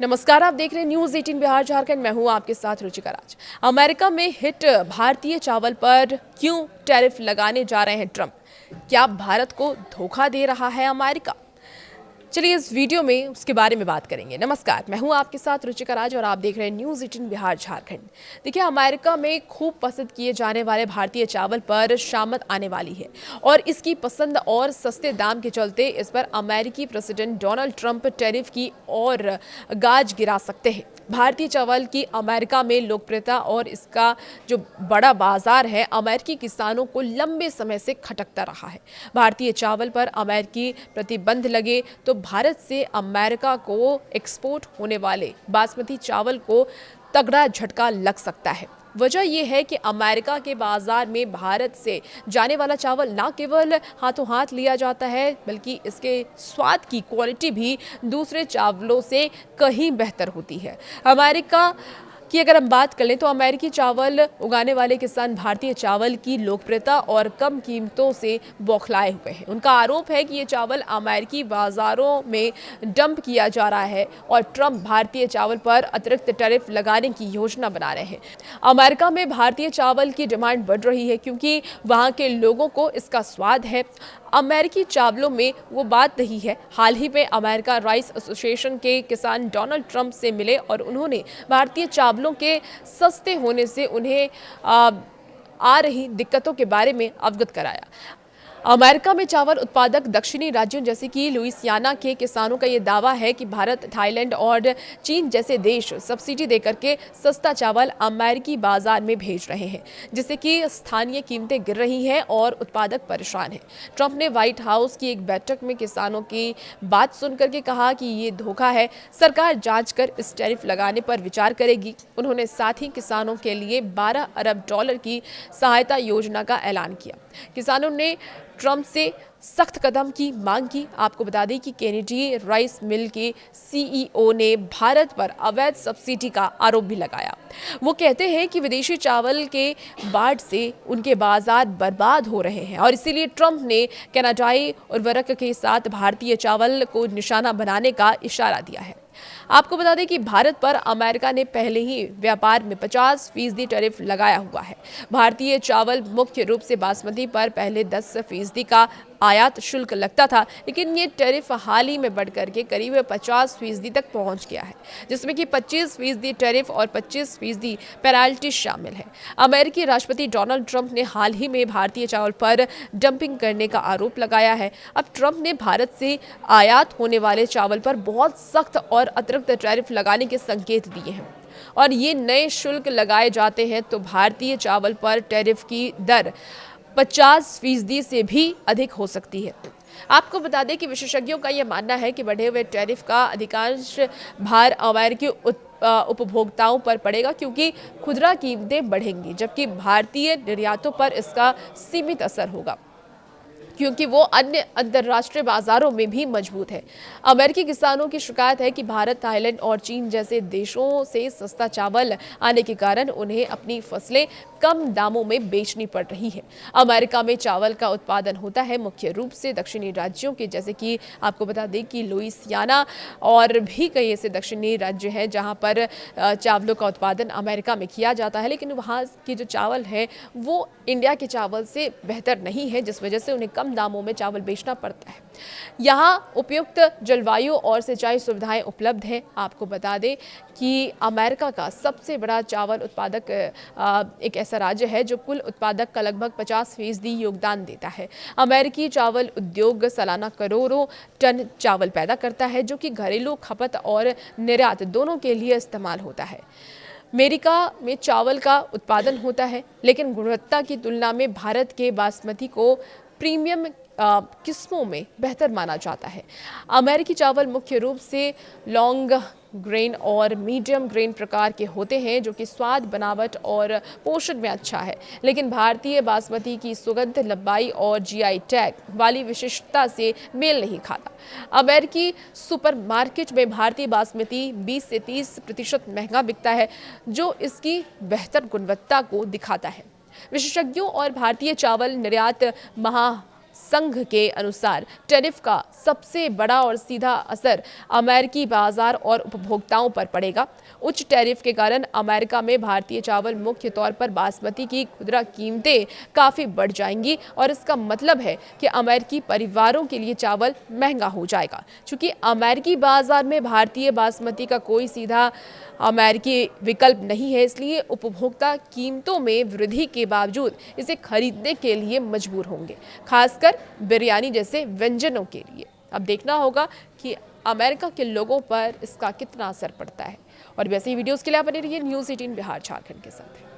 नमस्कार, आप देख रहे हैं न्यूज 18 बिहार झारखंड। मैं हूं आपके साथ रुचिका राज। अमेरिका में हिट भारतीय चावल पर क्यों टैरिफ लगाने जा रहे हैं ट्रंप? क्या भारत को धोखा दे रहा है अमेरिका? चलिए इस वीडियो में उसके बारे में बात करेंगे। नमस्कार, मैं हूं आपके साथ रुचिका राज और आप देख रहे हैं न्यूज 18 बिहार झारखंड। देखिए, अमेरिका में खूब पसंद किए जाने वाले भारतीय चावल पर शामत आने वाली है और इसकी पसंद और सस्ते दाम के चलते इस पर अमेरिकी प्रेसिडेंट डोनाल्ड ट्रंप टैरिफ की और गाज गिरा सकते हैं। भारतीय चावल की अमेरिका में लोकप्रियता और इसका जो बड़ा बाजार है अमेरिकी किसानों को लंबे समय से खटकता रहा है। भारतीय चावल पर अमेरिकी प्रतिबंध लगे तो भारत से अमेरिका को एक्सपोर्ट होने वाले बासमती चावल को तगड़ा झटका लग सकता है। वजह यह है कि अमेरिका के बाजार में भारत से जाने वाला चावल न केवल हाथों हाथ लिया जाता है बल्कि इसके स्वाद की क्वालिटी भी दूसरे चावलों से कहीं बेहतर होती है। अमेरिका की अगर हम बात करें तो अमेरिकी चावल उगाने वाले किसान भारतीय चावल की लोकप्रियता और कम कीमतों से बौखलाए हुए हैं। उनका आरोप है कि ये चावल अमेरिकी बाजारों में डंप किया जा रहा है और ट्रंप भारतीय चावल पर अतिरिक्त टैरिफ लगाने की योजना बना रहे हैं। अमेरिका में भारतीय चावल की डिमांड बढ़ रही है क्योंकि वहाँ के लोगों को इसका स्वाद है। अमेरिकी चावलों में वो बात नहीं है। हाल ही में अमेरिका राइस एसोसिएशन के किसान डोनाल्ड ट्रंप से मिले और उन्होंने भारतीय चावलों के सस्ते होने से उन्हें आ रही दिक्कतों के बारे में अवगत कराया। अमेरिका में चावल उत्पादक दक्षिणी राज्यों जैसे कि लुइसियाना के किसानों का ये दावा है कि भारत, थाईलैंड और चीन जैसे देश सब्सिडी देकर के सस्ता चावल अमेरिकी बाजार में भेज रहे हैं, जिससे कि स्थानीय कीमतें गिर रही हैं और उत्पादक परेशान हैं। ट्रंप ने व्हाइट हाउस की एक बैठक में किसानों की बात सुनकर के कहा कि ये धोखा है, सरकार जांच कर इस टैरिफ लगाने पर विचार करेगी। उन्होंने साथ ही किसानों के लिए $12 अरब की सहायता योजना का ऐलान किया। किसानों ने ट्रंप से सख्त कदम की मांग की। आपको बता दें कि केनेडी राइस मिल के सीईओ ने भारत पर अवैध सब्सिडी का आरोप भी लगाया। वो कहते हैं कि विदेशी चावल के बाढ़ से उनके बाजार बर्बाद हो रहे हैं और इसीलिए ट्रंप ने कनाडाई उर्वरक के साथ भारतीय चावल को निशाना बनाने का इशारा दिया है। आपको बता दें कि भारत पर अमेरिका ने पहले ही व्यापार में 50% टैरिफ लगाया हुआ है। भारतीय चावल मुख्य रूप से बासमती पर पहले 10% का आयात शुल्क लगता था, लेकिन ये टैरिफ हाल ही में बढ़कर के करीब 50% तक पहुंच गया है, जिसमें कि 25% टैरिफ और 25% पेनाल्टी शामिल है। अमेरिकी राष्ट्रपति डोनाल्ड ट्रंप ने हाल ही में भारतीय चावल पर डंपिंग करने का आरोप लगाया है। अब ट्रंप ने भारत से आयात होने वाले चावल पर बहुत सख्त और अतिरिक्त टैरिफ लगाने के संकेत दिए हैं और ये नए शुल्क लगाए जाते हैं तो भारतीय चावल पर टैरिफ की दर 50% से भी अधिक हो सकती है। आपको बता दें कि विशेषज्ञों का यह मानना है कि बढ़े हुए टैरिफ का अधिकांश भार अमेरिकी उपभोक्ताओं पर पड़ेगा क्योंकि खुदरा कीमतें बढ़ेंगी, जबकि भारतीय निर्यातों पर इसका सीमित असर होगा क्योंकि वो अन्य अंतर्राष्ट्रीय बाजारों में भी मजबूत है। अमेरिकी किसानों की शिकायत है कि भारत, थाईलैंड और चीन जैसे देशों से सस्ता चावल आने के कारण उन्हें अपनी फसलें कम दामों में बेचनी पड़ रही है। अमेरिका में चावल का उत्पादन होता है मुख्य रूप से दक्षिणी राज्यों के, जैसे कि आपको बता दें कि लुइसियाना और भी कई ऐसे दक्षिणी राज्य हैं जहां पर चावलों का उत्पादन अमेरिका में किया जाता है, लेकिन वहाँ के जो चावल है वो इंडिया के चावल से बेहतर नहीं है, जिस वजह से उन्हें कम दामों में चावल बेचना पड़ता है। यहाँ उपयुक्त जलवायु और सिंचाई सुविधाएं उपलब्ध हैं। आपको बता दें कि अमेरिका का सबसे बड़ा चावल उत्पादक एक ऐसा राज्य है जो कुल उत्पादक का लगभग 50% योगदान देता है। अमेरिकी चावल उद्योग सालाना करोड़ों टन चावल पैदा करता है जो कि घरेलू खपत और निर्यात दोनों के लिए इस्तेमाल होता है। अमेरिका में चावल का उत्पादन होता है, लेकिन गुणवत्ता की तुलना में भारत के बासमती को प्रीमियम किस्मों में बेहतर माना जाता है। अमेरिकी चावल मुख्य रूप से लॉन्ग ग्रेन और मीडियम ग्रेन प्रकार के होते हैं जो कि स्वाद, बनावट और पोषण में अच्छा है, लेकिन भारतीय बासमती की सुगंध, लंबाई और जीआई टैग वाली विशिष्टता से मेल नहीं खाता। अमेरिकी सुपरमार्केट में भारतीय बासमती 20 से 30% महंगा बिकता है, जो इसकी बेहतर गुणवत्ता को दिखाता है। विशेषज्ञों और भारतीय चावल निर्यात संघ के अनुसार टैरिफ का सबसे बड़ा और सीधा असर अमेरिकी बाजार और उपभोक्ताओं पर पड़ेगा। उच्च टैरिफ के कारण अमेरिका में भारतीय चावल, मुख्य तौर पर बासमती की खुदरा कीमतें काफ़ी बढ़ जाएंगी और इसका मतलब है कि अमेरिकी परिवारों के लिए चावल महंगा हो जाएगा। चूँकि अमेरिकी बाजार में भारतीय बासमती का कोई सीधा अमेरिकी विकल्प नहीं है, इसलिए उपभोक्ता कीमतों में वृद्धि के बावजूद इसे खरीदने के लिए मजबूर होंगे, खासकर बिरयानी जैसे व्यंजनों के लिए। अब देखना होगा कि अमेरिका के लोगों पर इसका कितना असर पड़ता है। और वैसे ही वीडियोस के लिए आप बने रहिए न्यूज़ 18 बिहार झारखंड के साथ।